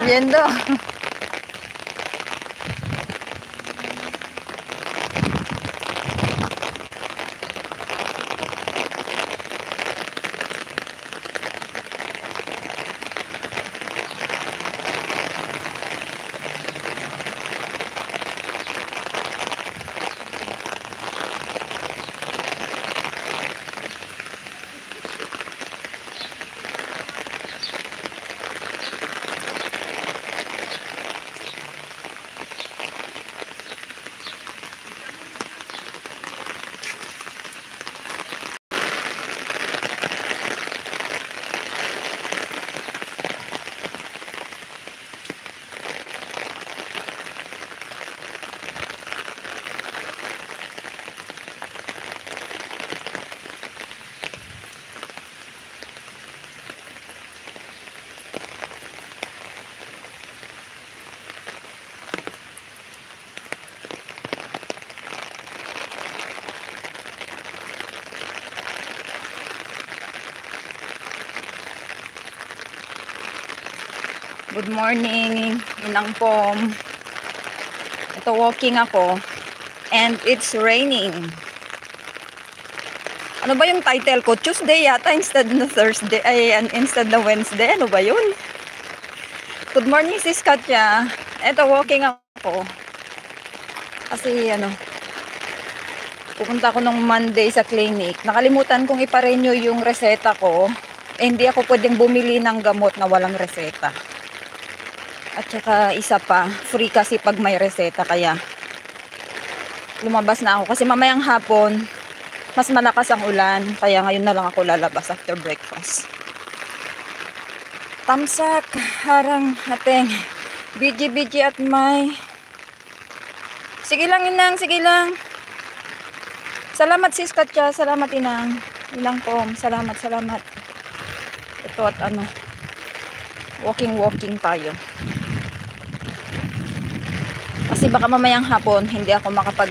Yendo. Good morning, Inang Pom. Ito, walking ako. And it's raining. Ano ba yung title ko? Tuesday yata instead na Thursday. Instead na Wednesday. Ano ba yun? Good morning, Sis Katya. Ito, walking ako. Kasi pupunta ako nung Monday sa clinic. Nakalimutan kong ipa-renew yung reseta ko. Hindi ako pwedeng bumili ng gamot na walang reseta. At saka isa pa, free kasi pag may reseta, kaya lumabas na ako. Kasi mamayang hapon, mas malakas ang ulan. Kaya ngayon na lang ako lalabas after breakfast. Tamsak, harang ateng. Biji-biji at may. Sige lang, Inang, sige lang. Salamat, Sis Katya. Salamat, Inang. Inang Pom. Salamat. Ito at walking tayo. Kasi baka mamayang hapon hindi ako makapag